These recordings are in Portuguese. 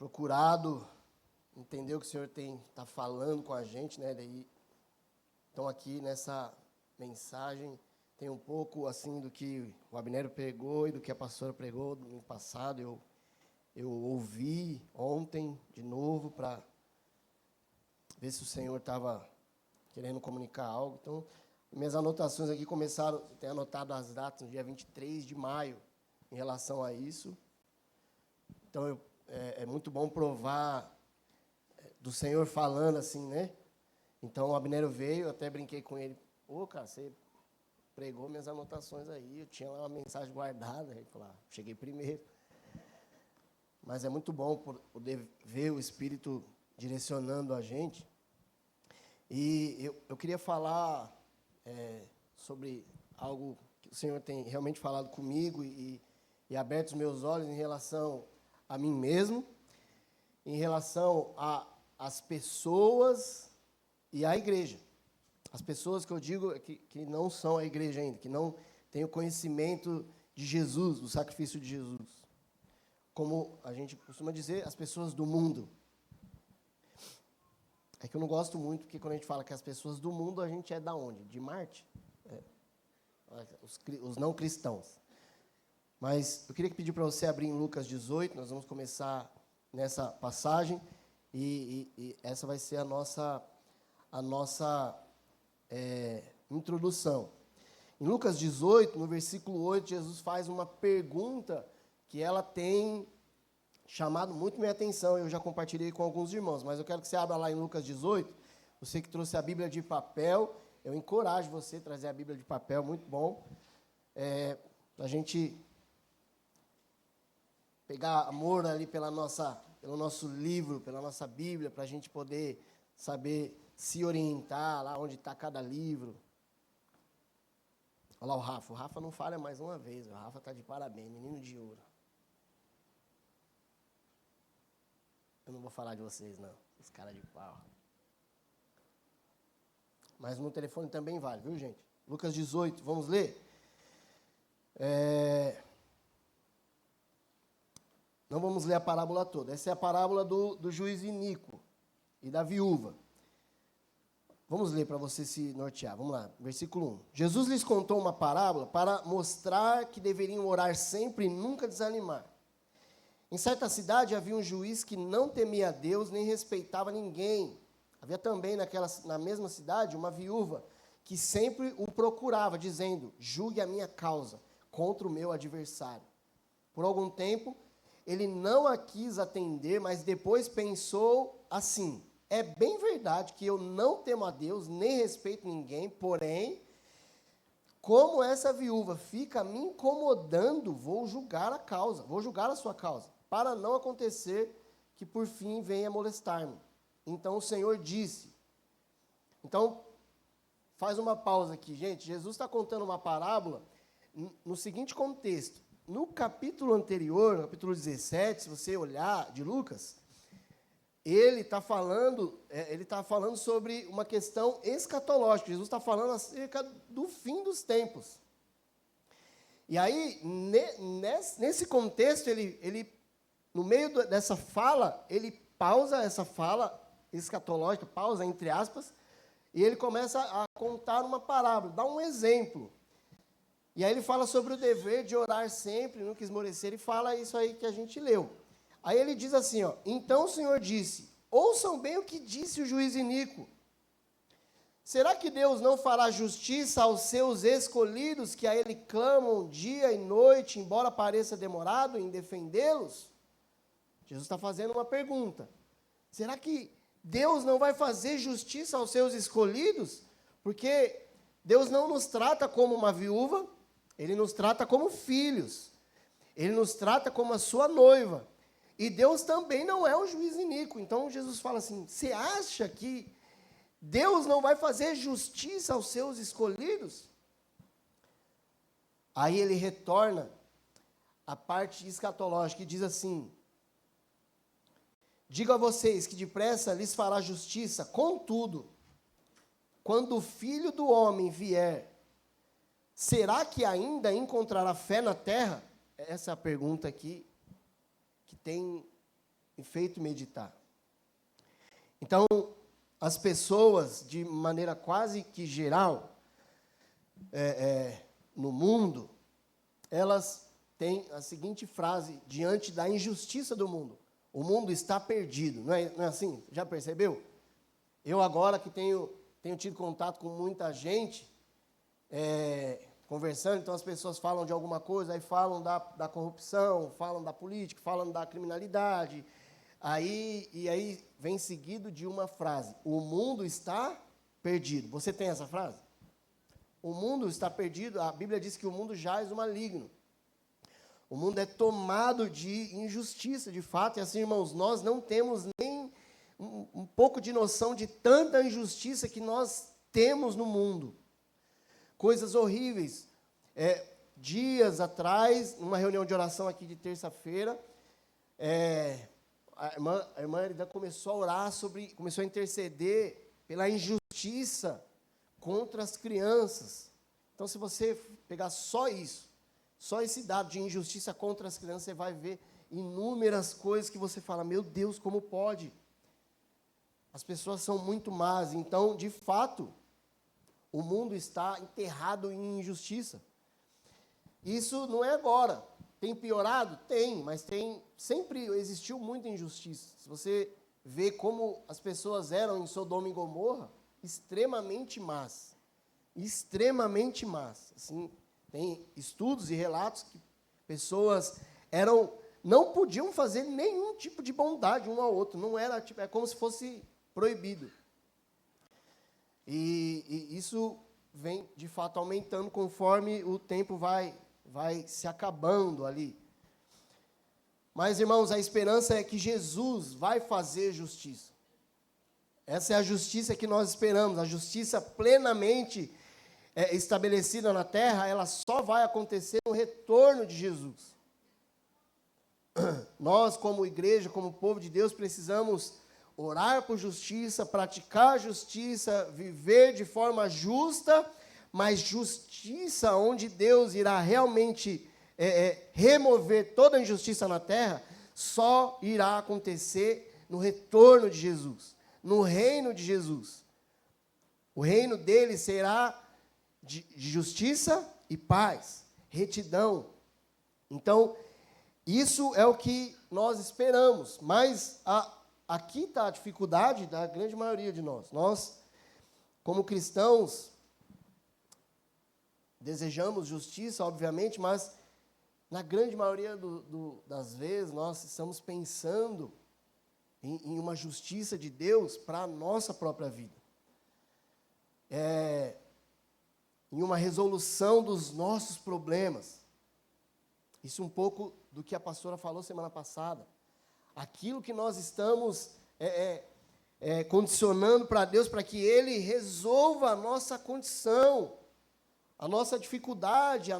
procurado entender o que o Senhor está falando com a gente, né? Daí, então aqui nessa mensagem tem um pouco assim do que o Abnério pregou e do que a pastora pregou no passado. Eu ouvi ontem de novo para ver se o Senhor estava querendo comunicar algo. Então, minhas anotações aqui começaram, eu tenho anotado as datas no dia 23 de maio em relação a isso. Então, é muito bom provar do Senhor falando assim, né? Então, o Abnério veio, eu até brinquei com ele. Cara, você pregou minhas anotações aí, eu tinha lá uma mensagem guardada. Ele falou, cheguei primeiro. Mas é muito bom poder ver o Espírito direcionando a gente. E eu queria falar sobre algo que o Senhor tem realmente falado comigo e aberto os meus olhos em relação a mim mesmo, em relação às pessoas e à igreja. As pessoas que eu digo que não são a igreja ainda, que não têm o conhecimento de Jesus, do sacrifício de Jesus. Como a gente costuma dizer, as pessoas do mundo. É que eu não gosto muito, porque quando a gente fala que as pessoas do mundo, a gente é da onde? De Marte? Os não cristãos. Mas eu queria pedir para você abrir em Lucas 18, nós vamos começar nessa passagem, e essa vai ser a nossa introdução. Em Lucas 18, no versículo 8, Jesus faz uma pergunta que ela tem chamado muito minha atenção. Eu já compartilhei com alguns irmãos, mas eu quero que você abra lá em Lucas 18. Você que trouxe a Bíblia de papel, eu encorajo você a trazer a Bíblia de papel, muito bom. A gente pegar amor ali pelo nosso livro, pela nossa Bíblia, para a gente poder saber se orientar lá onde está cada livro. Olha lá o Rafa não falha mais uma vez, o Rafa está de parabéns, menino de ouro. Eu não vou falar de vocês, não, os caras de pau. Mas no telefone também vale, viu, gente? Lucas 18, vamos ler? Não vamos ler a parábola toda. Essa é a parábola do juiz iníquo e da viúva. Vamos ler para você se nortear. Vamos lá, versículo 1. Jesus lhes contou uma parábola para mostrar que deveriam orar sempre e nunca desanimar. Em certa cidade havia um juiz que não temia a Deus nem respeitava ninguém. Havia também na mesma cidade uma viúva que sempre o procurava, dizendo, julgue a minha causa contra o meu adversário. Por algum tempo, ele não a quis atender, mas depois pensou assim, é bem verdade que eu não temo a Deus, nem respeito ninguém, porém, como essa viúva fica me incomodando, vou julgar a sua causa, para não acontecer que por fim venha molestar-me. Então o Senhor disse, então faz uma pausa aqui, gente, Jesus está contando uma parábola no seguinte contexto, no capítulo anterior, no capítulo 17, se você olhar de Lucas, ele está falando sobre uma questão escatológica, Jesus está falando acerca do fim dos tempos. E aí, nesse contexto, ele no meio dessa fala, ele pausa essa fala escatológica, pausa entre aspas, e ele começa a contar uma parábola, dá um exemplo. E aí ele fala sobre o dever de orar sempre, nunca esmorecer, e fala isso aí que a gente leu. Aí ele diz assim, então o Senhor disse, ouçam bem o que disse o juiz iníquo. Será que Deus não fará justiça aos seus escolhidos, que a ele clamam dia e noite, embora pareça demorado em defendê-los? Jesus está fazendo uma pergunta. Será que Deus não vai fazer justiça aos seus escolhidos? Porque Deus não nos trata como uma viúva, Ele nos trata como filhos. Ele nos trata como a sua noiva. E Deus também não é um juiz iníquo. Então Jesus fala assim, você acha que Deus não vai fazer justiça aos seus escolhidos? Aí ele retorna à parte escatológica e diz assim, digo a vocês que depressa lhes fará justiça, contudo, quando o Filho do Homem vier, será que ainda encontrará fé na terra? Essa é a pergunta aqui que tem feito meditar. Então, as pessoas, de maneira quase que geral, no mundo, elas têm a seguinte frase diante da injustiça do mundo: o mundo está perdido. Não é assim? Já percebeu? Eu agora que tenho tido contato com muita gente, conversando, então as pessoas falam de alguma coisa, aí falam da corrupção, falam da política, falam da criminalidade, e aí vem seguido de uma frase: o mundo está perdido. Você tem essa frase? O mundo está perdido. A Bíblia diz que o mundo jaz no maligno. O mundo é tomado de injustiça, de fato, e assim, irmãos, nós não temos nem um pouco de noção de tanta injustiça que nós temos no mundo. Coisas horríveis. Dias atrás, numa reunião de oração aqui de terça-feira, a irmã Erida começou a orar começou a interceder pela injustiça contra as crianças. Então, se você pegar só isso, só esse dado de injustiça contra as crianças, você vai ver inúmeras coisas que você fala: meu Deus, como pode? As pessoas são muito más. Então, de fato, o mundo está enterrado em injustiça. Isso não é agora. Tem piorado? Tem, mas sempre existiu muita injustiça. Se você vê como as pessoas eram em Sodoma e Gomorra, extremamente más. Extremamente más. Assim, tem estudos e relatos que pessoas não podiam fazer nenhum tipo de bondade um ao outro. Não era, é como se fosse proibido. E isso vem, de fato, aumentando conforme o tempo vai se acabando ali. Mas, irmãos, a esperança é que Jesus vai fazer justiça. Essa é a justiça que nós esperamos. A justiça plenamente estabelecida na terra, ela só vai acontecer no retorno de Jesus. Nós, como igreja, como povo de Deus, precisamos orar por justiça, praticar justiça, viver de forma justa, mas justiça onde Deus irá realmente remover toda a injustiça na terra, só irá acontecer no retorno de Jesus, no reino de Jesus. O reino dele será de justiça e paz, retidão. Então, isso é o que nós esperamos, mas aqui está a dificuldade da grande maioria de nós. Nós, como cristãos, desejamos justiça, obviamente, mas na grande maioria das vezes nós estamos pensando em uma justiça de Deus para a nossa própria vida. Em uma resolução dos nossos problemas. Isso um pouco do que a pastora falou semana passada. Aquilo que nós estamos condicionando para Deus, para que Ele resolva a nossa condição, a nossa dificuldade,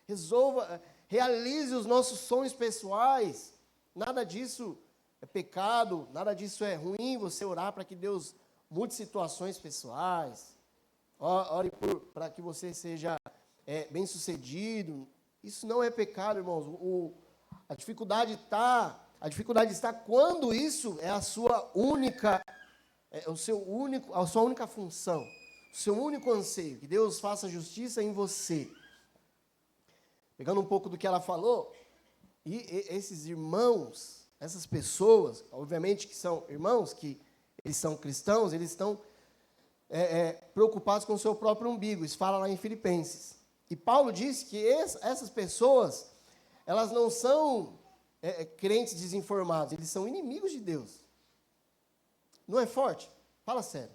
resolva, realize os nossos sonhos pessoais. Nada disso é pecado, nada disso é ruim, você orar para que Deus mude situações pessoais, ore para que você seja bem-sucedido. Isso não é pecado, irmãos. A dificuldade está quando isso é a sua única função, o seu único anseio, que Deus faça justiça em você. Pegando um pouco do que ela falou, e esses irmãos, essas pessoas, obviamente que são irmãos, que eles são cristãos, eles estão preocupados com o seu próprio umbigo. Isso fala lá em Filipenses. E Paulo diz que essas pessoas, elas não são crentes desinformados, eles são inimigos de Deus. Não é forte? Fala sério.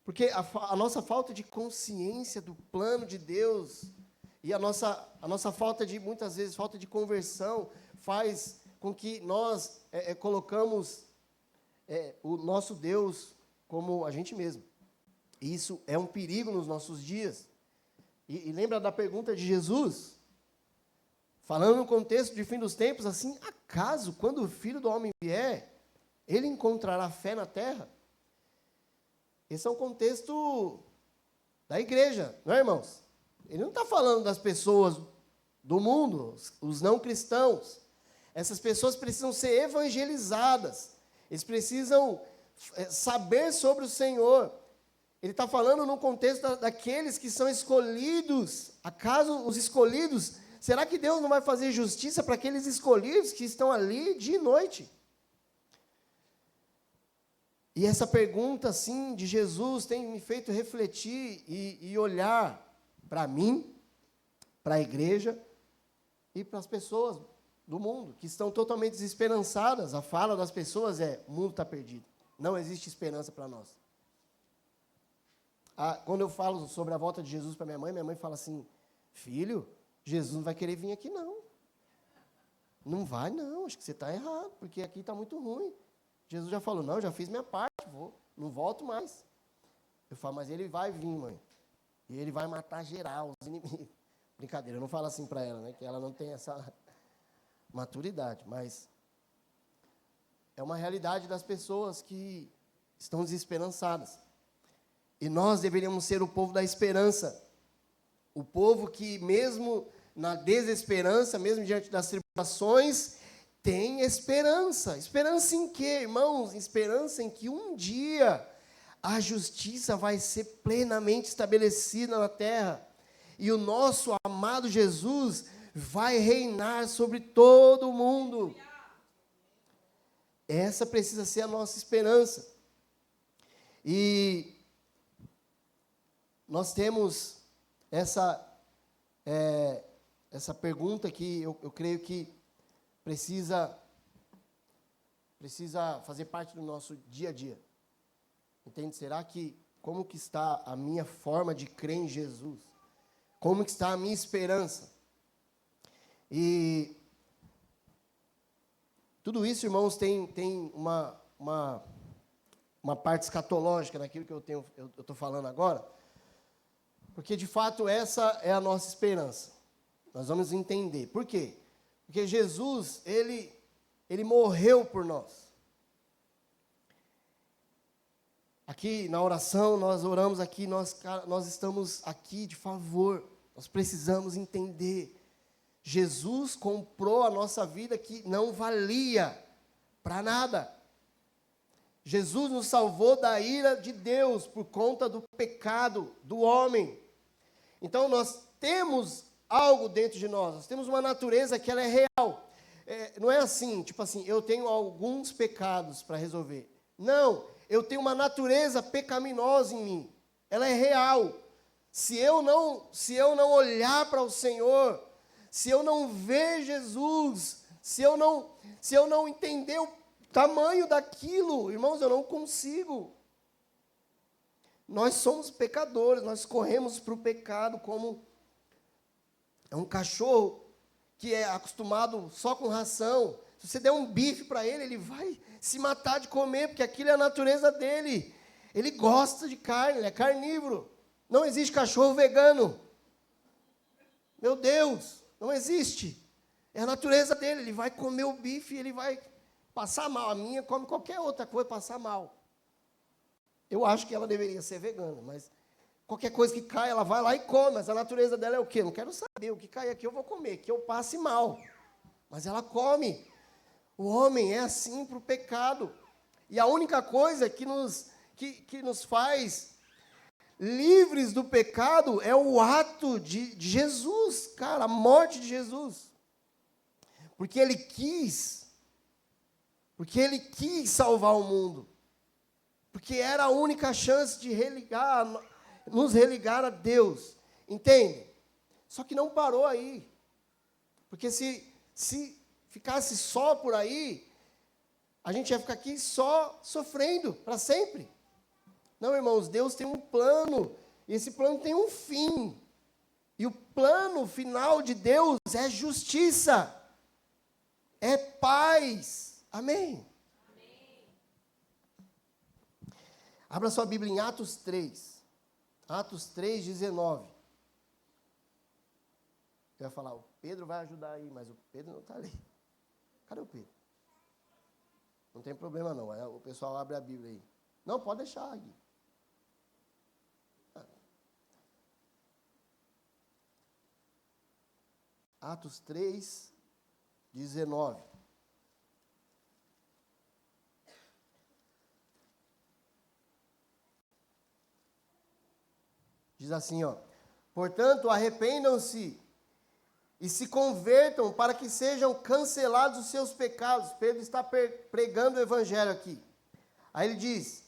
Porque a nossa falta de consciência do plano de Deus e a nossa falta de, muitas vezes, falta de conversão faz com que nós colocamos o nosso Deus como a gente mesmo. E isso é um perigo nos nossos dias. E lembra da pergunta de Jesus? Falando no contexto de fim dos tempos, assim: acaso, quando o Filho do Homem vier, ele encontrará fé na terra? Esse é o contexto da igreja, não é, irmãos? Ele não está falando das pessoas do mundo, os não cristãos. Essas pessoas precisam ser evangelizadas. Eles precisam saber sobre o Senhor. Ele está falando no contexto daqueles que são escolhidos. Acaso os escolhidos, será que Deus não vai fazer justiça para aqueles escolhidos que estão ali dia e noite? E essa pergunta, assim, de Jesus tem me feito refletir e olhar para mim, para a igreja e para as pessoas do mundo, que estão totalmente desesperançadas. A fala das pessoas é: o mundo está perdido, não existe esperança para nós. Quando eu falo sobre a volta de Jesus para minha mãe fala assim: filho, Jesus não vai querer vir aqui não. Não vai não, acho que você está errado, porque aqui está muito ruim. Jesus já falou: não, já fiz minha parte, não volto mais. Eu falo: mas ele vai vir, mãe. E ele vai matar geral, os inimigos. Brincadeira, eu não falo assim para ela, né, que ela não tem essa maturidade, mas é uma realidade das pessoas que estão desesperançadas. E nós deveríamos ser o povo da esperança. O povo que, mesmo na desesperança, mesmo diante das tribulações, tem esperança. Esperança em quê, irmãos? Esperança em que um dia a justiça vai ser plenamente estabelecida na terra. E o nosso amado Jesus vai reinar sobre todo o mundo. Essa precisa ser a nossa esperança. E nós temos essa pergunta que eu creio que precisa fazer parte do nosso dia a dia. Entende? Será que, como que está a minha forma de crer em Jesus? Como que está a minha esperança? E tudo isso, irmãos, tem uma parte escatológica naquilo que eu estou falando agora, porque, de fato, essa é a nossa esperança. Nós vamos entender. Por quê? Porque Jesus, ele morreu por nós. Aqui na oração, nós oramos aqui, nós estamos aqui de favor. Nós precisamos entender. Jesus comprou a nossa vida que não valia para nada. Jesus nos salvou da ira de Deus por conta do pecado do homem. Então nós temos algo dentro de nós temos uma natureza que ela é real. Não é assim, tipo assim, eu tenho alguns pecados para resolver. Não, eu tenho uma natureza pecaminosa em mim. Ela é real. Se eu não olhar para o Senhor, se eu não ver Jesus, se eu não entender o tamanho daquilo, irmãos, eu não consigo. Nós somos pecadores, nós corremos para o pecado como um cachorro que é acostumado só com ração. Se você der um bife para ele, ele vai se matar de comer, porque aquilo é a natureza dele. Ele gosta de carne, ele é carnívoro. Não existe cachorro vegano. Meu Deus, não existe. É a natureza dele, ele vai comer o bife e ele vai passar mal. A minha come qualquer outra coisa, passar mal. Eu acho que ela deveria ser vegana, mas qualquer coisa que cai, ela vai lá e come. Mas a natureza dela é o quê? Não quero saber. O que cai aqui eu vou comer, que eu passe mal. Mas ela come. O homem é assim para o pecado. E a única coisa que nos faz livres do pecado é o ato de Jesus, cara, a morte de Jesus. Porque ele quis salvar o mundo. Porque era a única chance de nos religar a Deus. Entende? Só que não parou aí. Porque se ficasse só por aí, a gente ia ficar aqui só sofrendo para sempre. Não, irmãos, Deus tem um plano, e esse plano tem um fim. E o plano final de Deus é justiça, é paz. Amém? Amém. Abra sua Bíblia em Atos 3. Atos 3, 19. Eu ia falar, o Pedro vai ajudar aí, mas o Pedro não está ali. Cadê o Pedro? Não tem problema não, o pessoal abre a Bíblia aí. Não, pode deixar aqui. Atos 3, 19. Diz assim, ó. Portanto, arrependam-se e se convertam para que sejam cancelados os seus pecados. Pedro está pregando o evangelho aqui. Aí ele diz,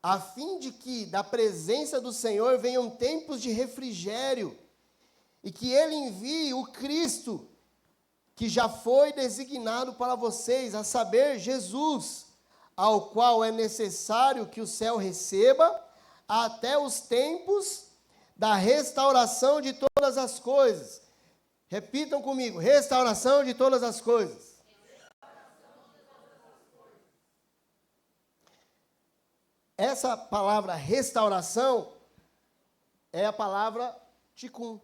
a fim de que da presença do Senhor venham tempos de refrigério e que ele envie o Cristo que já foi designado para vocês, a saber, Jesus, ao qual é necessário que o céu receba até os tempos da restauração de todas as coisas. Repitam comigo, restauração de todas as coisas. Essa palavra restauração é a palavra tikkun.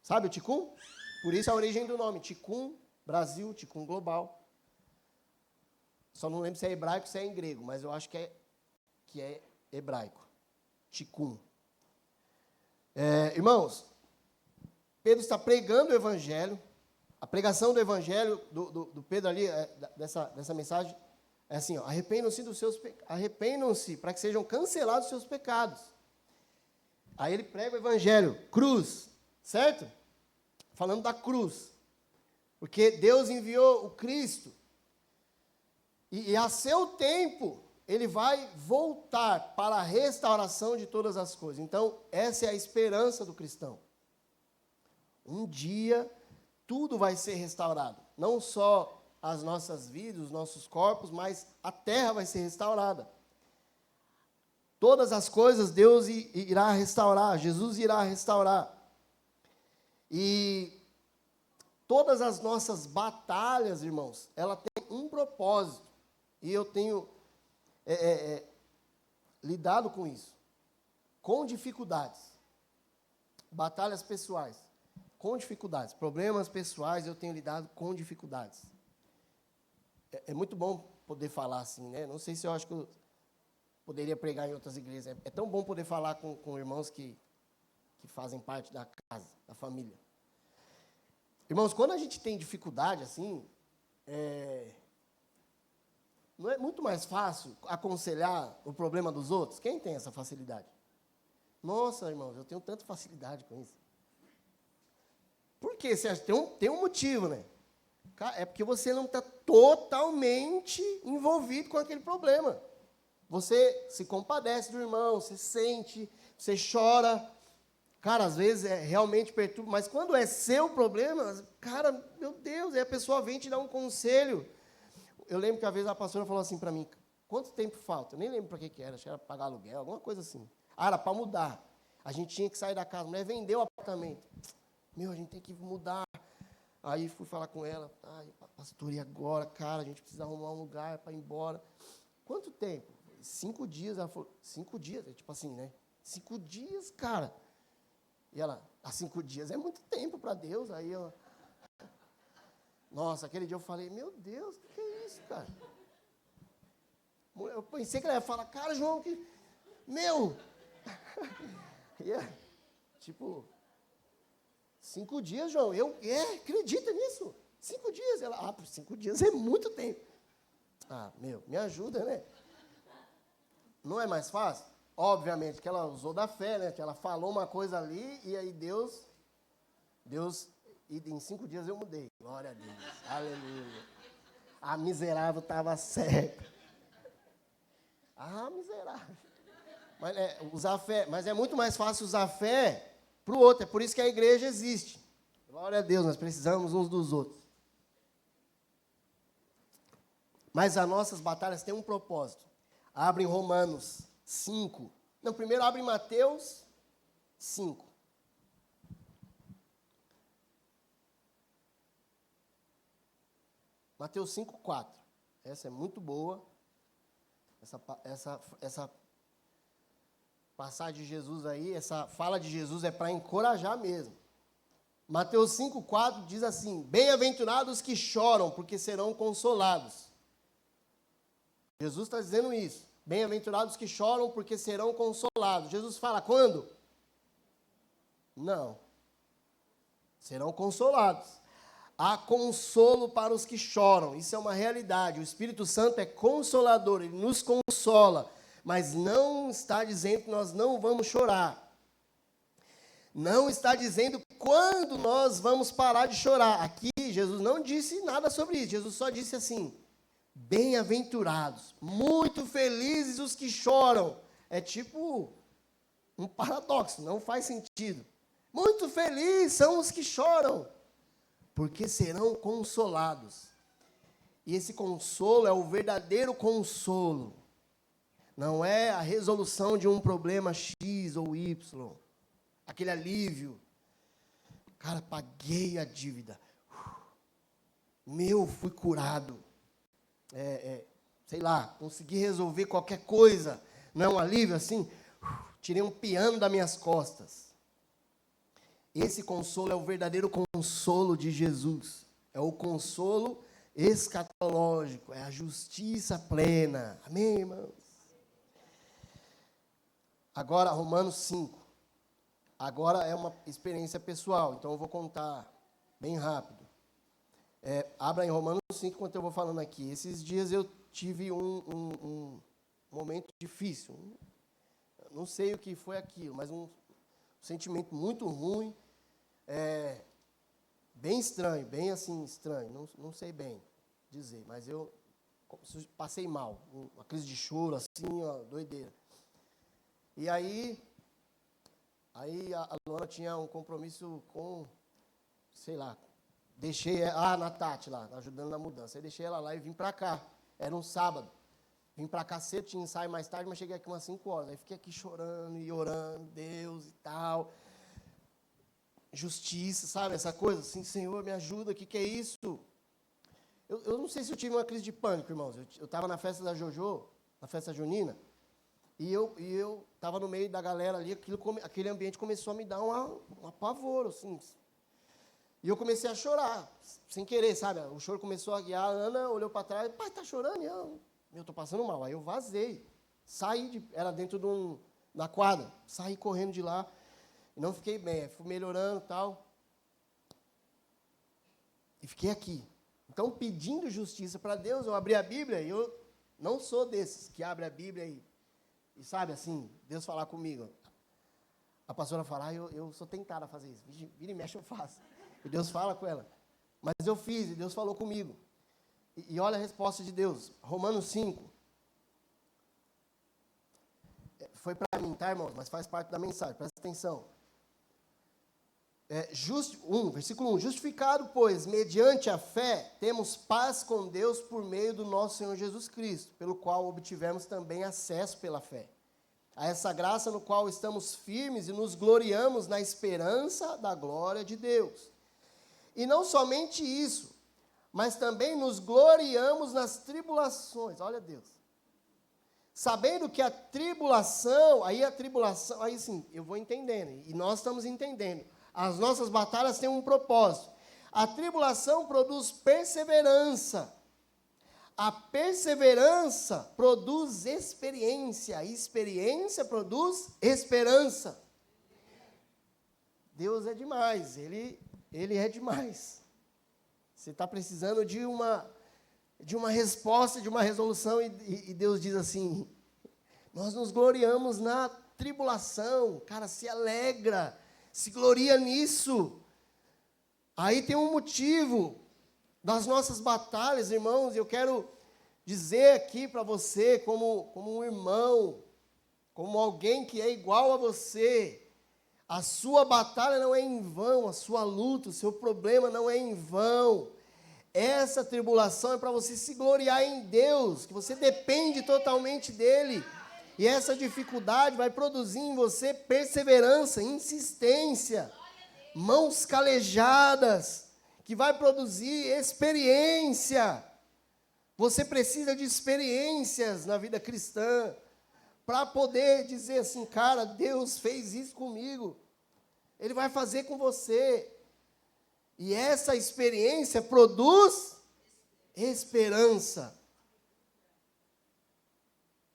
Sabe o tikkun? Por isso a origem do nome, tikkun Brasil, tikkun global. Só não lembro se é hebraico ou se é em grego, mas eu acho que é hebraico. Tikkun. Irmãos, Pedro está pregando o evangelho. A pregação do evangelho do Pedro ali, dessa mensagem, é assim, ó, arrependam-se para que sejam cancelados os seus pecados. Aí ele prega o evangelho, cruz, certo? Falando da cruz. Porque Deus enviou o Cristo. E a seu tempo, ele vai voltar para a restauração de todas as coisas. Então, essa é a esperança do cristão. Um dia, tudo vai ser restaurado. Não só as nossas vidas, os nossos corpos, mas a terra vai ser restaurada. Todas as coisas Deus irá restaurar, Jesus irá restaurar. E todas as nossas batalhas, irmãos, ela tem um propósito. E eu tenho lidado com isso. Com dificuldades. Batalhas pessoais. Com dificuldades. Problemas pessoais, eu tenho lidado com dificuldades. É muito bom poder falar assim, né? Não sei se eu acho que eu poderia pregar em outras igrejas. É tão bom poder falar com irmãos que fazem parte da casa, da família. Irmãos, quando a gente tem dificuldade assim, não é muito mais fácil aconselhar o problema dos outros? Quem tem essa facilidade? Nossa, irmãos, eu tenho tanta facilidade com isso. Por quê? Tem um motivo, né? É porque você não está totalmente envolvido com aquele problema. Você se compadece do irmão, você sente, você chora. Cara, às vezes realmente perturba, mas quando é seu problema, cara, meu Deus, aí a pessoa vem te dar um conselho. Eu lembro que a vez a pastora falou assim para mim, quanto tempo falta? Eu nem lembro para que era, acho que era pagar aluguel, alguma coisa assim. Ah, era para mudar. A gente tinha que sair da casa, a mulher vendeu o apartamento. Meu, a gente tem que mudar. Aí fui falar com ela, pastor, e agora? Cara, a gente precisa arrumar um lugar para ir embora. Quanto tempo? 5 dias. Ela falou, 5 dias? Tipo assim, né? 5 dias, cara. E ela, 5 dias é muito tempo para Deus. Aí eu... Nossa, aquele dia eu falei, meu Deus, o que é isso, cara? Eu pensei que ela ia falar, cara, João, que... Meu! E tipo... 5 dias, João, acredita nisso? 5 dias. Ela, por 5 dias é muito tempo. Me ajuda, né? Não é mais fácil? Obviamente que ela usou da fé, né? Que ela falou uma coisa ali e aí Deus, e em 5 dias eu mudei. Glória a Deus, aleluia. A miserável estava certa. Miserável. Mas usar fé, mas é muito mais fácil usar fé para o outro, é por isso que a igreja existe. Glória a Deus, nós precisamos uns dos outros. Mas as nossas batalhas têm um propósito. Abre em Romanos 5. Não, primeiro abre em Mateus 5. Mateus 5, 4. Essa é muito boa. Essa passagem de Jesus aí, essa fala de Jesus é para encorajar mesmo. Mateus 5, 4 diz assim, bem-aventurados que choram, porque serão consolados. Jesus está dizendo isso. Bem-aventurados que choram, porque serão consolados. Jesus fala quando? Não. Serão consolados. Há consolo para os que choram. Isso é uma realidade. O Espírito Santo é consolador, ele nos consola. Mas não está dizendo que nós não vamos chorar. Não está dizendo quando nós vamos parar de chorar. Aqui, Jesus não disse nada sobre isso. Jesus só disse assim, bem-aventurados, muito felizes os que choram. É tipo um paradoxo, não faz sentido. Muito felizes são os que choram, porque serão consolados. E esse consolo é o verdadeiro consolo. Não é a resolução de um problema X ou Y. Aquele alívio. Cara, paguei a dívida. Fui curado. Sei lá, consegui resolver qualquer coisa. Não é um alívio assim? Tirei um piano das minhas costas. Esse consolo é o verdadeiro consolo de Jesus. É o consolo escatológico. É a justiça plena. Amém, irmãos? Agora, Romanos 5. Agora é uma experiência pessoal, então eu vou contar bem rápido. Abra em Romanos 5, enquanto eu vou falando aqui. Esses dias eu tive um momento difícil. Não sei o que foi aquilo, mas um sentimento muito ruim. Bem estranho, bem assim estranho. Não sei bem dizer, mas eu passei mal. Uma crise de choro, assim, ó, doideira. E aí a Luana tinha um compromisso com, sei lá, deixei na Tati lá, ajudando na mudança. Aí deixei ela lá e vim para cá. Era um sábado. Vim para cá cedo, tinha ensaio mais tarde, mas cheguei aqui umas 5 horas. Aí fiquei aqui chorando e orando, Deus e tal. Justiça, sabe? Essa coisa assim, Senhor, me ajuda, o que é isso? Eu não sei se eu tive uma crise de pânico, irmãos. Eu estava na festa da Jojo, na festa junina, e eu estava no meio da galera ali, aquele ambiente começou a me dar um apavoro, assim. E eu comecei a chorar, sem querer, sabe? O choro começou a guiar, a Ana olhou para trás, pai, tá chorando? E eu estou passando mal. Aí eu vazei, era dentro da quadra, saí correndo de lá, e não fiquei bem, fui melhorando e tal. E fiquei aqui. Então, pedindo justiça para Deus, eu abri a Bíblia, e eu não sou desses que abre a Bíblia e sabe, assim, Deus falar comigo. A pastora fala, eu sou tentada a fazer isso. Vira e mexe, eu faço. E Deus fala com ela. Mas eu fiz, e Deus falou comigo. E olha a resposta de Deus. Romanos 5. Foi para mim, tá, irmãos? Mas faz parte da mensagem, presta atenção. Versículo 1. Justificado, pois, mediante a fé, temos paz com Deus por meio do nosso Senhor Jesus Cristo, pelo qual obtivemos também acesso pela fé. A essa graça no qual estamos firmes e nos gloriamos na esperança da glória de Deus. E não somente isso, mas também nos gloriamos nas tribulações. Olha Deus. Sabendo que a tribulação, aí sim, eu vou entendendo, e nós estamos entendendo. As nossas batalhas têm um propósito. A tribulação produz perseverança. A perseverança produz experiência. A experiência produz esperança. Deus é demais. Ele é demais. Você está precisando de uma resposta, de uma resolução, e Deus diz assim, nós nos gloriamos na tribulação. Cara, se alegra. Se gloria nisso. Aí tem um motivo das nossas batalhas, irmãos. Eu quero dizer aqui para você, como um irmão, como alguém que é igual a você, a sua batalha não é em vão, a sua luta, o seu problema não é em vão. Essa tribulação é para você se gloriar em Deus, que você depende totalmente dEle. E essa dificuldade vai produzir em você perseverança, insistência, mãos calejadas, que vai produzir experiência. Você precisa de experiências na vida cristã, para poder dizer assim, cara, Deus fez isso comigo, Ele vai fazer com você. E essa experiência produz esperança.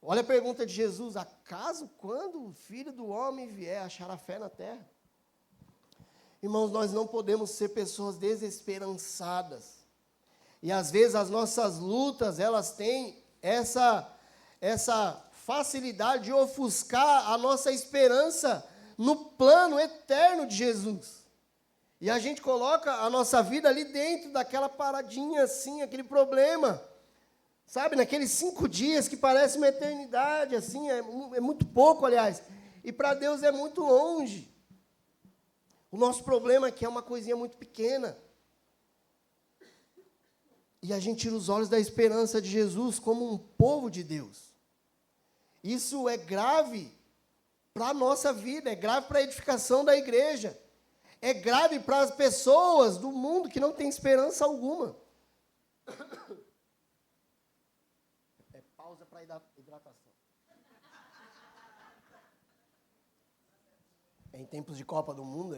Olha a pergunta de Jesus, acaso quando o Filho do Homem vier, achará fé na terra? Irmãos, nós não podemos ser pessoas desesperançadas. E às vezes as nossas lutas, elas têm essa facilidade de ofuscar a nossa esperança no plano eterno de Jesus. E a gente coloca a nossa vida ali dentro daquela paradinha assim, aquele problema. Sabe, naqueles 5 dias que parece uma eternidade, assim, é muito pouco, aliás. E para Deus é muito longe. O nosso problema é que é uma coisinha muito pequena. E a gente tira os olhos da esperança de Jesus como um povo de Deus. Isso é grave para a nossa vida, é grave para a edificação da igreja. É grave para as pessoas do mundo que não têm esperança alguma. É pausa para hidratação. Em tempos de Copa do Mundo,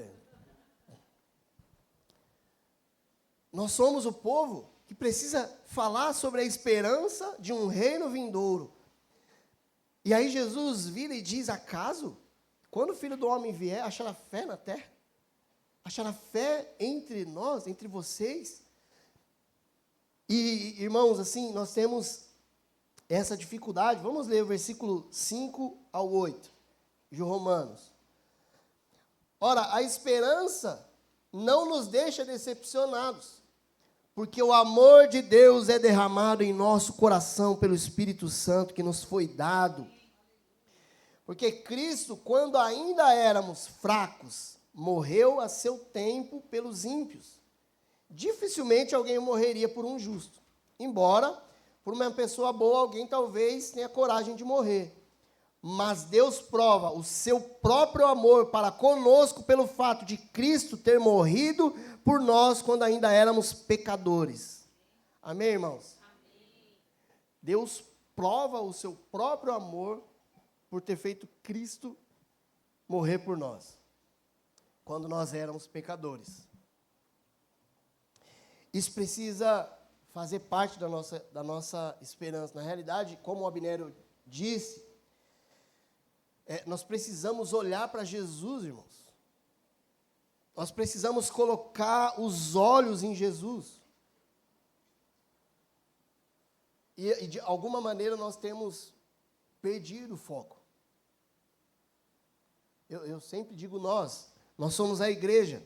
Nós somos o povo que precisa falar sobre a esperança de um reino vindouro. E aí Jesus vira e diz, acaso, quando o Filho do Homem vier, achará fé na terra? Achará fé entre nós, entre vocês? E, irmãos, assim, nós temos essa dificuldade. Vamos ler o versículo 5 ao 8 de Romanos. Ora, a esperança não nos deixa decepcionados, porque o amor de Deus é derramado em nosso coração pelo Espírito Santo que nos foi dado. Porque Cristo, quando ainda éramos fracos, morreu a seu tempo pelos ímpios. Dificilmente alguém morreria por um justo, embora por uma pessoa boa alguém talvez tenha coragem de morrer. Mas Deus prova o seu próprio amor para conosco pelo fato de Cristo ter morrido por nós quando ainda éramos pecadores. Amém, irmãos? Amém. Deus prova o seu próprio amor por ter feito Cristo morrer por nós, quando nós éramos pecadores. Isso precisa fazer parte da nossa esperança. Na realidade, como o Abnério disse, nós precisamos olhar para Jesus, irmãos. Nós precisamos colocar os olhos em Jesus. E de alguma maneira nós temos perdido o foco. Eu sempre digo nós somos a igreja.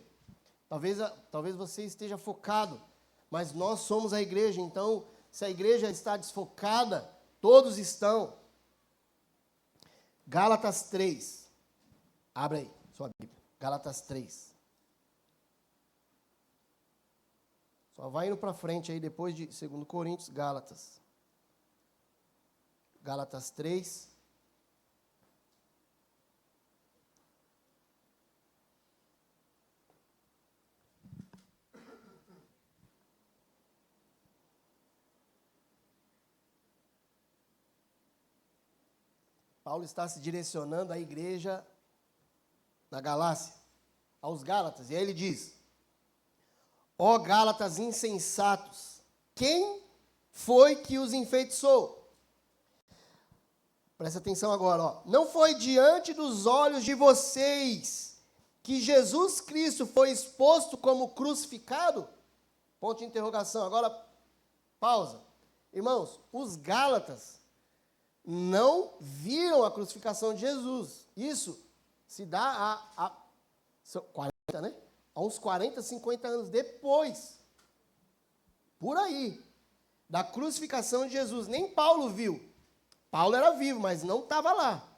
Talvez você esteja focado, mas nós somos a igreja. Então, se a igreja está desfocada, todos estão. Gálatas 3. Abre aí, sua Bíblia. Gálatas 3. Só vai indo para frente aí, depois de 2 Coríntios, Gálatas. Gálatas 3. Paulo está se direcionando à igreja na Galácia, aos Gálatas, e aí ele diz: ó Gálatas insensatos, quem foi que os enfeitiçou? Presta atenção agora, ó. Não foi diante dos olhos de vocês que Jesus Cristo foi exposto como crucificado? Ponto de interrogação. Agora, pausa. Irmãos, os Gálatas não viram a crucificação de Jesus. Isso se dá a 40, né? A uns 40, 50 anos depois. Por aí. Da crucificação de Jesus. Nem Paulo viu. Paulo era vivo, mas não estava lá.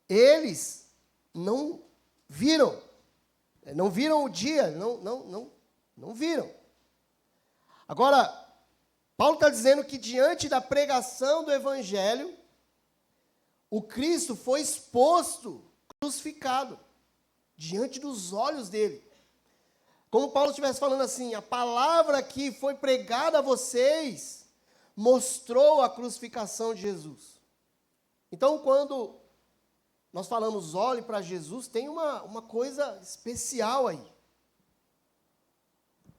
Eles não viram. Não viram o dia. Não viram. Agora, Paulo está dizendo que diante da pregação do Evangelho, o Cristo foi exposto, crucificado, diante dos olhos dele. Como Paulo estivesse falando assim, a palavra que foi pregada a vocês mostrou a crucificação de Jesus. Então, quando nós falamos olhe para Jesus, tem uma coisa especial aí.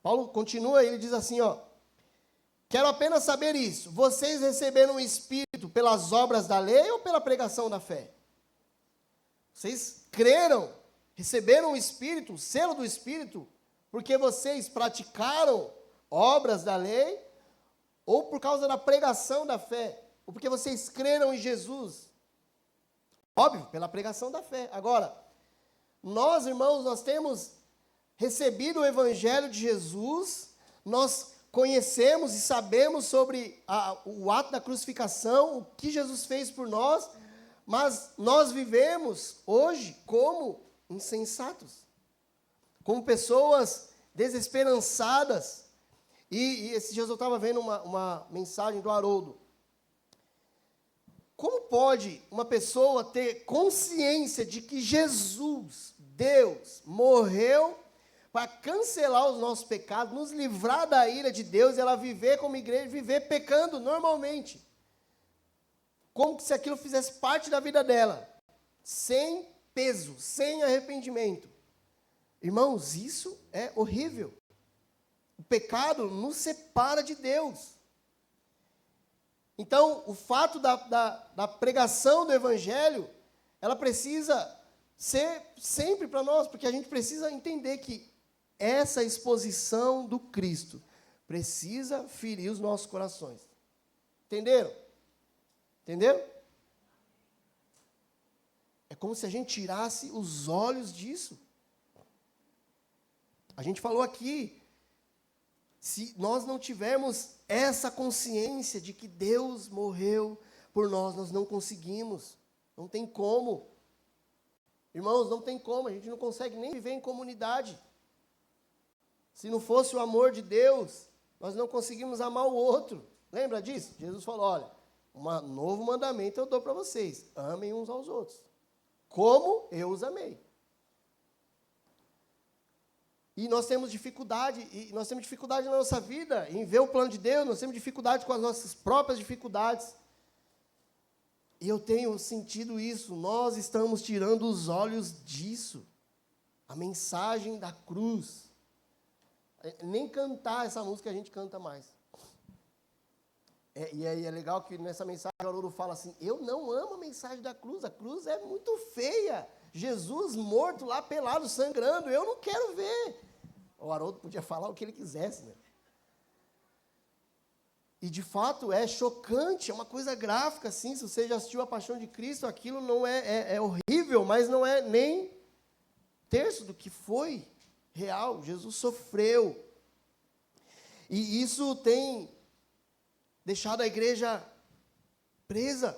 Paulo continua, ele diz assim, ó: quero apenas saber isso. Vocês receberam o Espírito pelas obras da lei ou pela pregação da fé? Vocês creram, receberam o Espírito, o selo do Espírito, porque vocês praticaram obras da lei ou por causa da pregação da fé? ou porque vocês creram em Jesus? Óbvio, pela pregação da fé. Agora, nós, irmãos, nós temos recebido o Evangelho de Jesus, nós conhecemos e sabemos sobre o ato da crucificação, o que Jesus fez por nós, mas nós vivemos hoje como insensatos, como pessoas desesperançadas. E esses dias eu estava vendo uma mensagem do Haroldo. Como pode uma pessoa ter consciência de que Jesus, Deus, morreu para cancelar os nossos pecados, nos livrar da ira de Deus, e ela viver como igreja, viver pecando normalmente? Como se aquilo fizesse parte da vida dela, sem peso, sem arrependimento. Irmãos, isso é horrível. O pecado nos separa de Deus. Então, o fato da pregação do Evangelho, ela precisa ser sempre para nós, porque a gente precisa entender que essa exposição do Cristo precisa ferir os nossos corações. Entenderam? Entenderam? É como se a gente tirasse os olhos disso. A gente falou aqui, se nós não tivermos essa consciência de que Deus morreu por nós, nós não conseguimos. Não tem como. Irmãos, não tem como. A gente não consegue nem viver em comunidade. Se não fosse o amor de Deus, nós não conseguimos amar o outro. Lembra disso? Jesus falou, olha, um novo mandamento eu dou para vocês. Amem uns aos outros. Como eu os amei. E nós temos dificuldade na nossa vida em ver o plano de Deus, nós temos dificuldade com as nossas próprias dificuldades. E eu tenho sentido isso, nós estamos tirando os olhos disso. A mensagem da cruz. Nem cantar essa música a gente canta mais. E aí é legal que nessa mensagem o Haroldo fala assim, eu não amo a mensagem da cruz, a cruz é muito feia. Jesus morto lá pelado, sangrando, eu não quero ver. O Haroldo podia falar o que ele quisesse, né? E de fato é chocante, é uma coisa gráfica, assim, se você já assistiu A Paixão de Cristo, aquilo não é horrível, mas não é nem terço do que foi real. Jesus sofreu. E isso tem deixado a igreja presa.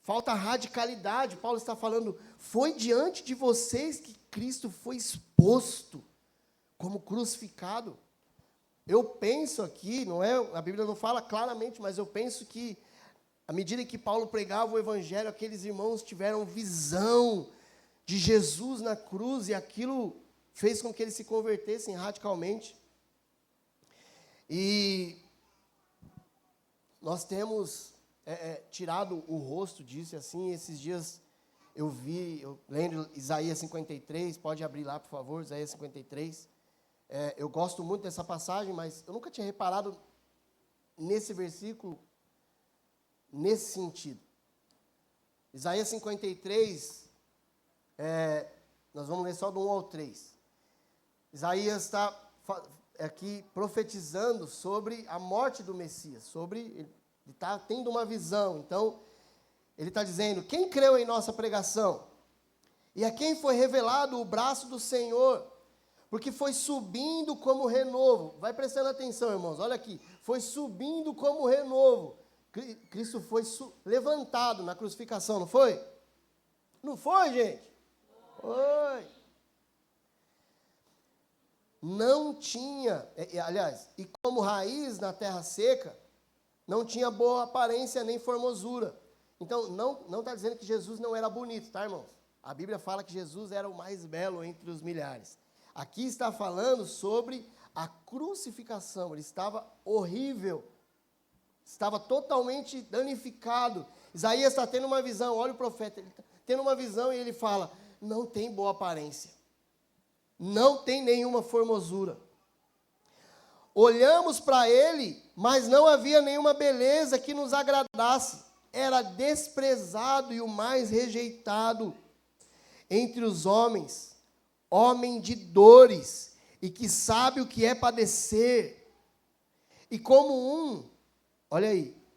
Falta radicalidade. Paulo está falando, foi diante de vocês que Cristo foi exposto como crucificado. Eu penso aqui, a Bíblia não fala claramente, mas eu penso que, à medida que Paulo pregava o Evangelho, aqueles irmãos tiveram visão de Jesus na cruz, e aquilo fez com que eles se convertessem radicalmente. E nós temos tirado o rosto disso, e assim, esses dias eu lembro Isaías 53, pode abrir lá, por favor, Isaías 53. Eu gosto muito dessa passagem, mas eu nunca tinha reparado nesse versículo, nesse sentido. Isaías 53, nós vamos ler só do 1 ao 3. Isaías está aqui profetizando sobre a morte do Messias, ele está tendo uma visão. Então, ele está dizendo, quem creu em nossa pregação? E a quem foi revelado o braço do Senhor? Porque foi subindo como renovo. Vai prestando atenção, irmãos, olha aqui. Foi subindo como renovo. Cristo foi levantado na crucificação, não foi? Não foi, gente? Foi. Não tinha, aliás, e como raiz na terra seca, não tinha boa aparência nem formosura. Então, não está dizendo que Jesus não era bonito, tá, irmãos? A Bíblia fala que Jesus era o mais belo entre os milhares. Aqui está falando sobre a crucificação. Ele estava horrível. Estava totalmente danificado. Isaías está tendo uma visão. Olha o profeta. Ele está tendo uma visão e ele fala, não tem boa aparência. Não tem nenhuma formosura. Olhamos para ele, mas não havia nenhuma beleza que nos agradasse. Era desprezado e o mais rejeitado entre os homens. Homem de dores, e que sabe o que é padecer. E como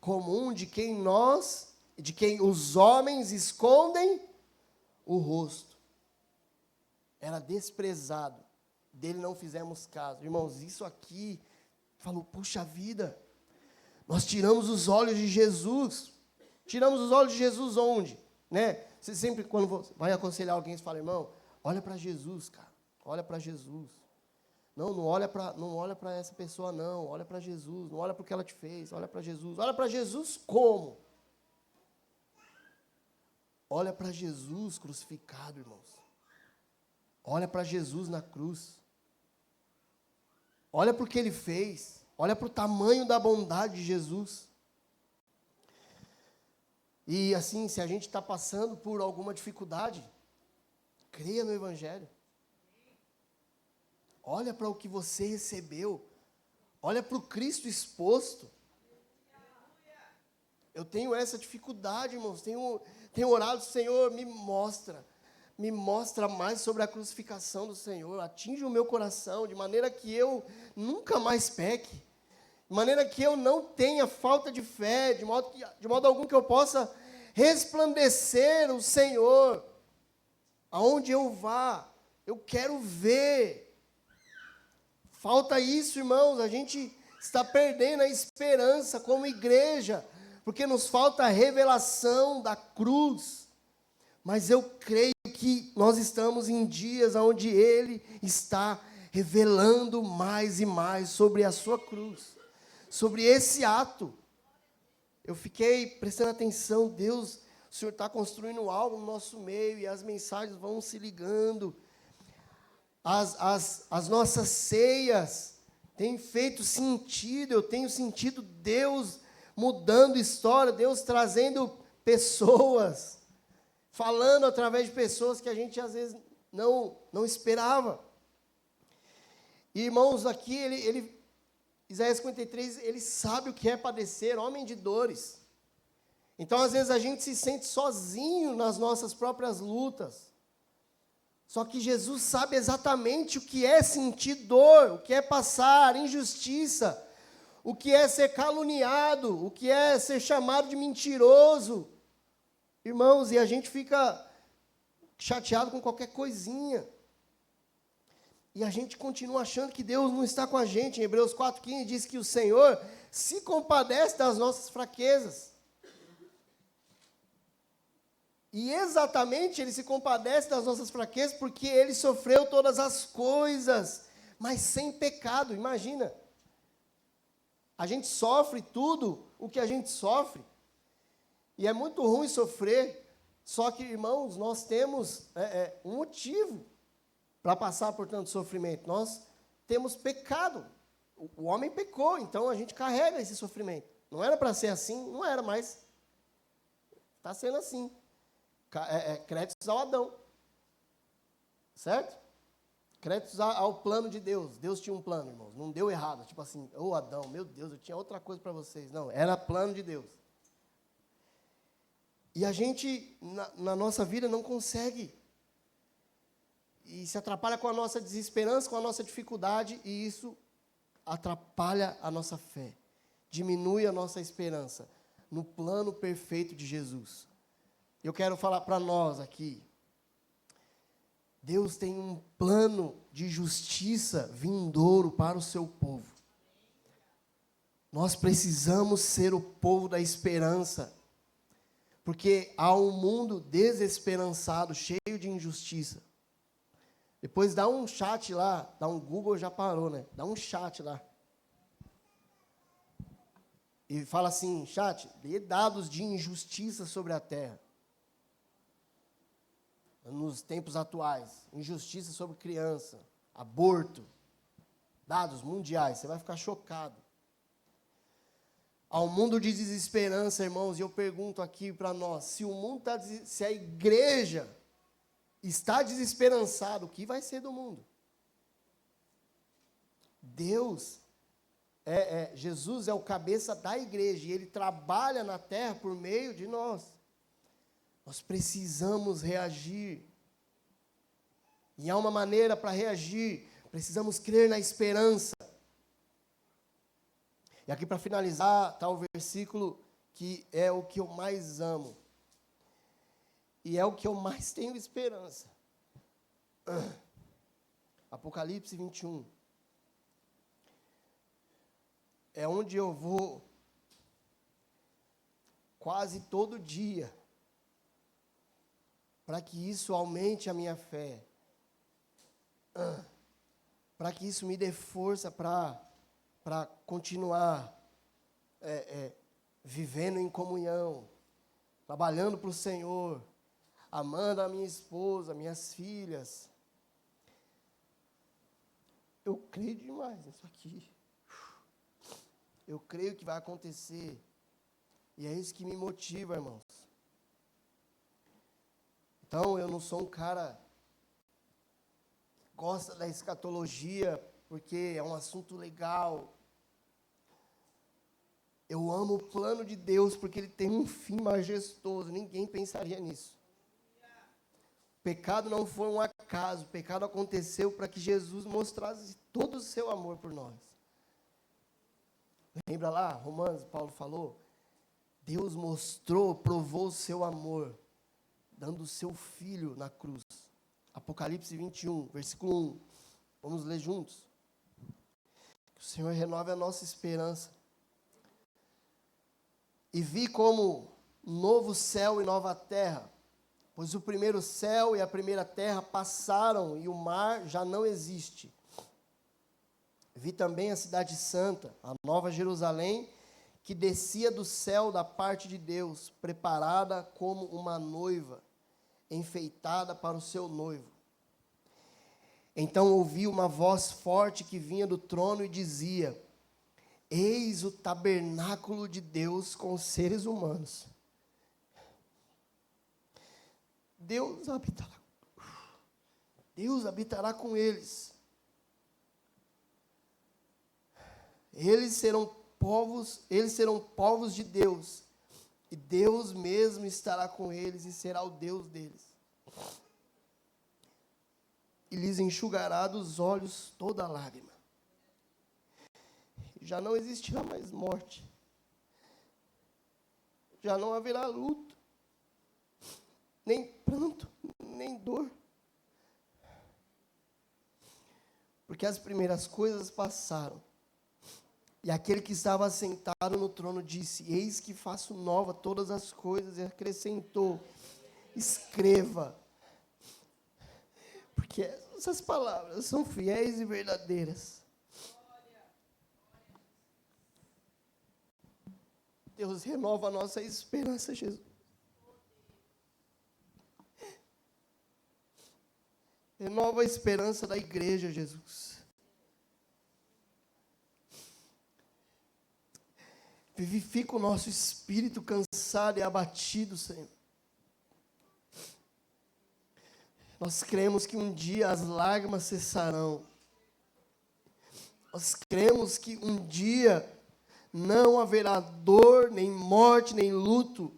comum de quem os homens escondem o rosto. Era desprezado, dele não fizemos caso. Irmãos, isso aqui, falou, puxa vida, nós tiramos os olhos de Jesus. Tiramos os olhos de Jesus onde? Né? Você sempre, quando vai aconselhar alguém, você fala, irmão, olha para Jesus, cara, olha para Jesus. Não olha para essa pessoa, não. Olha para Jesus, não olha para o que ela te fez. Olha para Jesus. Olha para Jesus como? Olha para Jesus crucificado, irmãos. Olha para Jesus na cruz. Olha para o que Ele fez. Olha para o tamanho da bondade de Jesus. E assim, se a gente está passando por alguma dificuldade, creia no Evangelho. Olha para o que você recebeu. Olha para o Cristo exposto. Eu tenho essa dificuldade, irmãos. Tenho orado, Senhor, me mostra mais sobre a crucificação do Senhor. Atinge o meu coração, de maneira que eu nunca mais peque. De maneira que eu não tenha falta de fé, de modo algum que eu possa resplandecer o Senhor. Aonde eu vá, eu quero ver. Falta isso, irmãos, a gente está perdendo a esperança como igreja, porque nos falta a revelação da cruz. Mas eu creio que nós estamos em dias onde Ele está revelando mais e mais sobre a sua cruz, sobre esse ato. Eu fiquei prestando atenção, Deus, o Senhor está construindo algo no nosso meio, e as mensagens vão se ligando. As nossas ceias têm feito sentido, eu tenho sentido Deus mudando história, Deus trazendo pessoas, falando através de pessoas que a gente às vezes não esperava. E, irmãos, aqui, Isaías 53, ele sabe o que é padecer, homem de dores. Então, às vezes, a gente se sente sozinho nas nossas próprias lutas. Só que Jesus sabe exatamente o que é sentir dor, o que é passar injustiça, o que é ser caluniado, o que é ser chamado de mentiroso. Irmãos, e a gente fica chateado com qualquer coisinha. E a gente continua achando que Deus não está com a gente. Em Hebreus 4,15 diz que o Senhor se compadece das nossas fraquezas. E exatamente Ele se compadece das nossas fraquezas porque Ele sofreu todas as coisas, mas sem pecado. Imagina, a gente sofre tudo o que a gente sofre, e é muito ruim sofrer, só que, irmãos, nós temos um motivo para passar por tanto sofrimento. Nós temos pecado, o homem pecou, então a gente carrega esse sofrimento. Não era para ser assim, não era, mas está sendo assim. Créditos ao Adão, certo? Créditos ao plano de Deus. Deus tinha um plano, irmãos, não deu errado, tipo assim, Adão, meu Deus, eu tinha outra coisa para vocês. Não, era plano de Deus. E a gente, na nossa vida, não consegue, e se atrapalha com a nossa desesperança, com a nossa dificuldade, e isso atrapalha a nossa fé, diminui a nossa esperança no plano perfeito de Jesus. Eu quero falar para nós aqui, Deus tem um plano de justiça vindouro para o seu povo. Nós precisamos ser o povo da esperança, porque há um mundo desesperançado, cheio de injustiça. Depois dá um chat lá, dá um Google, já parou, né? Dá um chat lá. E fala assim, chat, dê dados de injustiça sobre a terra. Nos tempos atuais, injustiça sobre criança, aborto, dados mundiais, você vai ficar chocado. Há um mundo de desesperança, irmãos, e eu pergunto aqui para nós, se a igreja está desesperançada, o que vai ser do mundo? Jesus é o cabeça da igreja, e Ele trabalha na terra por meio de nós. Nós precisamos reagir. E há uma maneira para reagir. Precisamos crer na esperança. E aqui para finalizar, está o versículo que é o que eu mais amo. E é o que eu mais tenho esperança. Apocalipse 21. É onde eu vou quase todo dia, para que isso aumente a minha fé, para que isso me dê força para continuar vivendo em comunhão, trabalhando para o Senhor, amando a minha esposa, minhas filhas. Eu creio demais nisso aqui. Eu creio que vai acontecer. E é isso que me motiva, irmãos. Então, eu não sou um cara que gosta da escatologia, porque é um assunto legal. Eu amo o plano de Deus, porque ele tem um fim majestoso. Ninguém pensaria nisso. O pecado não foi um acaso. O pecado aconteceu para que Jesus mostrasse todo o seu amor por nós. Lembra lá, Romanos, Paulo falou? Deus mostrou, provou o seu amor, dando o seu Filho na cruz. Apocalipse 21, versículo 1. Vamos ler juntos. Que o Senhor renove a nossa esperança. E vi como novo céu e nova terra, pois o primeiro céu e a primeira terra passaram e o mar já não existe. Vi também a cidade santa, a nova Jerusalém, que descia do céu da parte de Deus, preparada como uma noiva, enfeitada para o seu noivo. Então ouvi uma voz forte que vinha do trono e dizia: Eis o tabernáculo de Deus com os seres humanos. Deus habitará com eles. Eles serão povos de Deus, e Deus mesmo estará com eles e será o Deus deles. E lhes enxugará dos olhos toda lágrima. Já não existirá mais morte. Já não haverá luto, nem pranto, nem dor. Porque as primeiras coisas passaram. E aquele que estava sentado no trono disse: Eis que faço nova todas as coisas. E acrescentou: escreva. Porque essas palavras são fiéis e verdadeiras. Deus renova a nossa esperança, Jesus. Renova a esperança da igreja, Jesus. Vivifica o nosso espírito cansado e abatido, Senhor. Nós cremos que um dia as lágrimas cessarão. Nós cremos que um dia não haverá dor, nem morte, nem luto.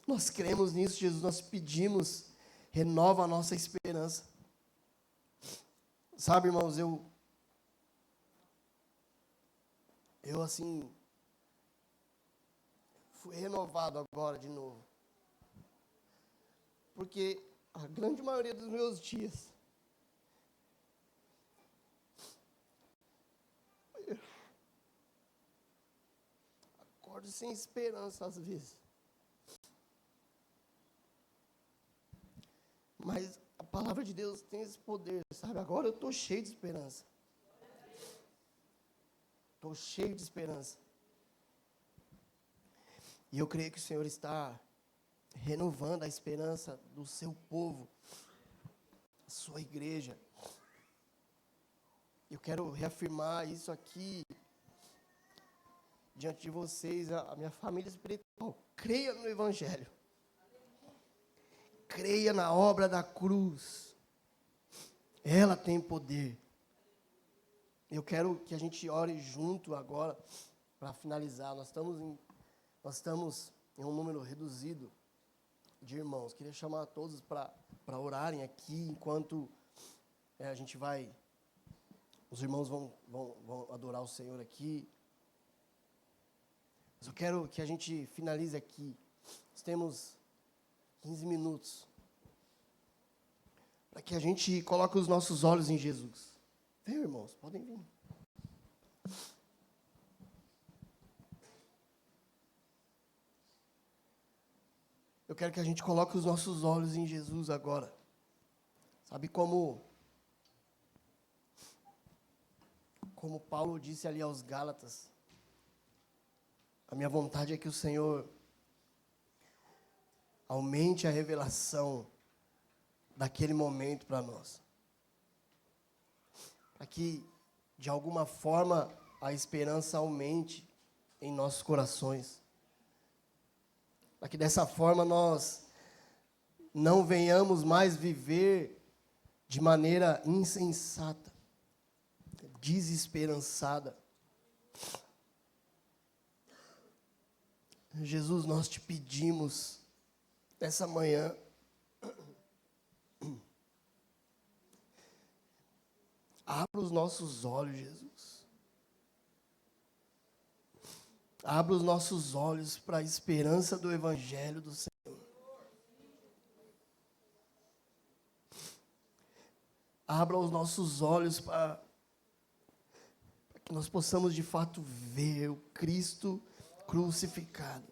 Nós cremos nisso, Jesus. Nós pedimos, renova a nossa esperança. Sabe, irmãos, eu assim, fui renovado agora de novo. Porque a grande maioria dos meus dias, eu acordo sem esperança às vezes. Mas a palavra de Deus tem esse poder, sabe? Agora eu estou cheio de esperança. Estou cheio de esperança. E eu creio que o Senhor está renovando a esperança do seu povo, a sua igreja. Eu quero reafirmar isso aqui diante de vocês, a minha família espiritual. Creia no Evangelho. Creia na obra da cruz. Ela tem poder. Eu quero que a gente ore junto agora, para finalizar. Nós estamos em um número reduzido de irmãos. Queria chamar todos para orarem aqui, enquanto a gente vai, os irmãos vão adorar o Senhor aqui. Mas eu quero que a gente finalize aqui. Nós temos 15 minutos para que a gente coloque os nossos olhos em Jesus. Vem, irmãos, podem vir. Eu quero que a gente coloque os nossos olhos em Jesus agora. Sabe como Paulo disse ali aos Gálatas, a minha vontade é que o Senhor aumente a revelação daquele momento para nós. Para que, de alguma forma, a esperança aumente em nossos corações. Para que dessa forma nós não venhamos mais viver de maneira insensata, desesperançada. Jesus, nós te pedimos nessa manhã, abra os nossos olhos, Jesus. Abra os nossos olhos para a esperança do Evangelho do Senhor. Abra os nossos olhos para que nós possamos de fato ver o Cristo crucificado.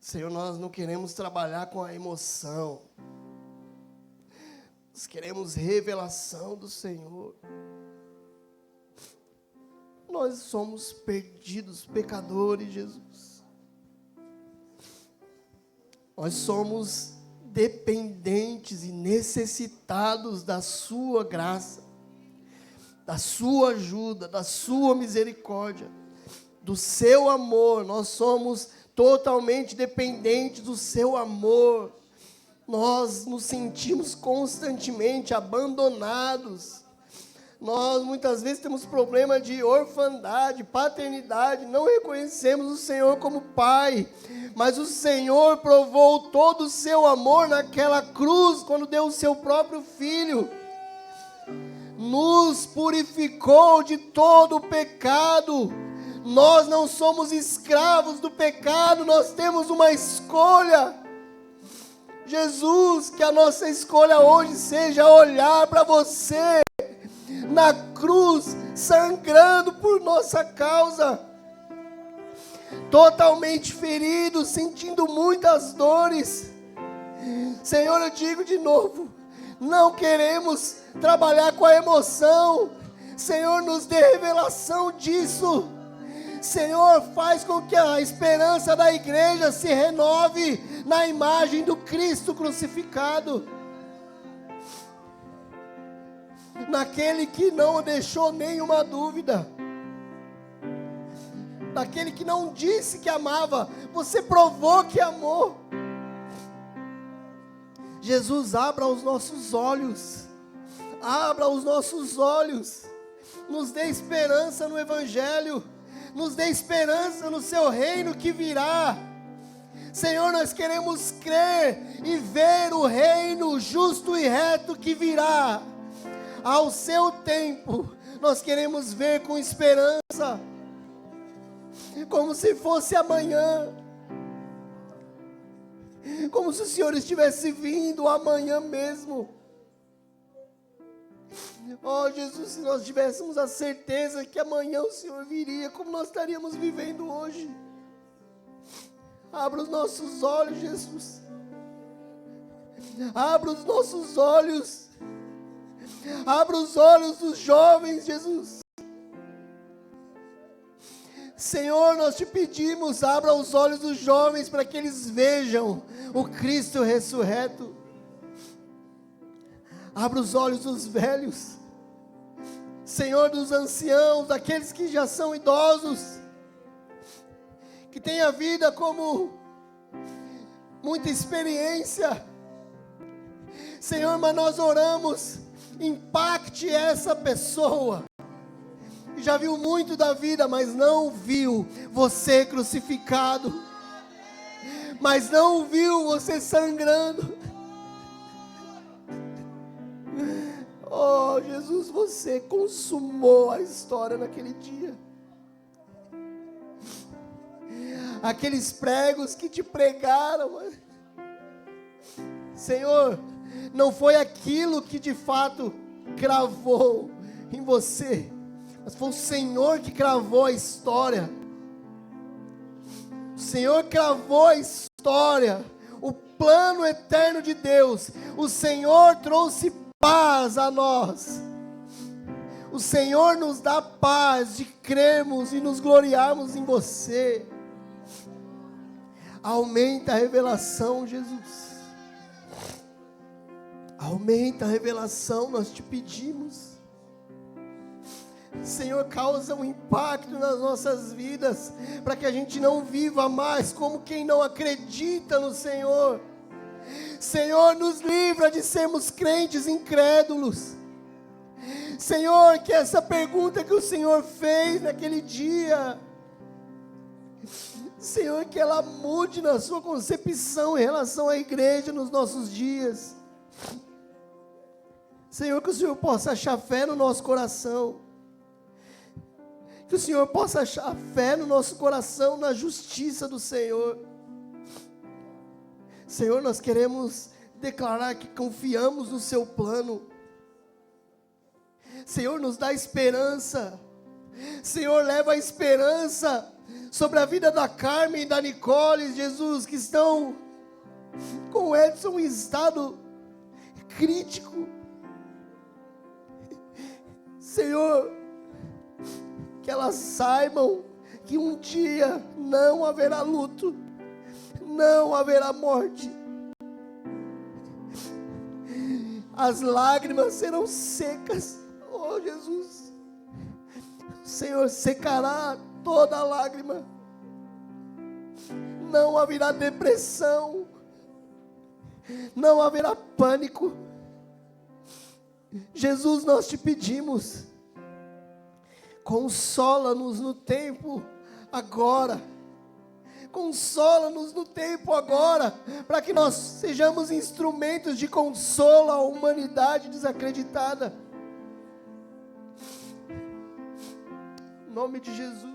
Senhor, nós não queremos trabalhar com a emoção. Nós queremos revelação do Senhor. Nós somos perdidos, pecadores, Jesus. Nós somos dependentes e necessitados da sua graça, da sua ajuda, da sua misericórdia, do seu amor. Nós somos totalmente dependentes do seu amor. Nós nos sentimos constantemente abandonados. Nós muitas vezes temos problema de orfandade, paternidade, não reconhecemos o Senhor como Pai, mas o Senhor provou todo o seu amor naquela cruz, quando deu o seu próprio Filho, nos purificou de todo o pecado. Nós não somos escravos do pecado, nós temos uma escolha. Jesus, que a nossa escolha hoje seja olhar para você na cruz, sangrando por nossa causa, totalmente ferido, sentindo muitas dores. Senhor, eu digo de novo, não queremos trabalhar com a emoção. Senhor, nos dê revelação disso. Senhor, faz com que a esperança da igreja se renove na imagem do Cristo crucificado, naquele que não deixou nenhuma dúvida, naquele que não disse que amava, você provou que amou. Jesus, abra os nossos olhos, nos dê esperança no Evangelho, nos dê esperança no seu reino que virá. Senhor, nós queremos crer e ver o reino justo e reto que virá. Ao seu tempo, nós queremos ver com esperança, como se fosse amanhã, como se o Senhor estivesse vindo amanhã mesmo. Oh Jesus, se nós tivéssemos a certeza que amanhã o Senhor viria, como nós estaríamos vivendo hoje? Abra os nossos olhos, Jesus. Abra os nossos olhos. Abra os olhos dos jovens, Jesus. Senhor, nós te pedimos, abra os olhos dos jovens para que eles vejam o Cristo ressurreto. Abra os olhos dos velhos, Senhor, dos anciãos, daqueles que já são idosos, que têm a vida como muita experiência. Senhor, mas nós oramos, impacte essa pessoa, que já viu muito da vida, mas não viu você crucificado, mas não viu você sangrando. Oh Jesus, você consumou a história naquele dia. Aqueles pregos que te pregaram, Senhor, não foi aquilo que de fato cravou em você, mas foi o Senhor que cravou a história. O Senhor cravou a história, o plano eterno de Deus. O Senhor trouxe paz a nós. O Senhor nos dá paz de crermos e nos gloriarmos em você. Aumenta a revelação, Jesus. Aumenta a revelação, nós te pedimos. Senhor, causa um impacto nas nossas vidas, para que a gente não viva mais como quem não acredita no Senhor. Senhor, nos livra de sermos crentes incrédulos. Senhor, que essa pergunta que o Senhor fez naquele dia, Senhor, que ela mude na sua concepção em relação à igreja nos nossos dias. Senhor, que o Senhor possa achar fé no nosso coração. Que o Senhor possa achar fé no nosso coração, na justiça do Senhor. Senhor, nós queremos declarar que confiamos no seu plano. Senhor, nos dá esperança. Senhor, leva a esperança sobre a vida da Carmen e da Nicole, Jesus, que estão com o Edson em estado crítico. Senhor, que elas saibam que um dia não haverá luto, não haverá morte. As lágrimas serão secas. Oh, Jesus, o Senhor secará toda a lágrima. Não haverá depressão, não haverá pânico. Jesus, nós te pedimos, consola-nos no tempo agora. Consola-nos no tempo agora, para que nós sejamos instrumentos de consolo à humanidade desacreditada. Em nome de Jesus.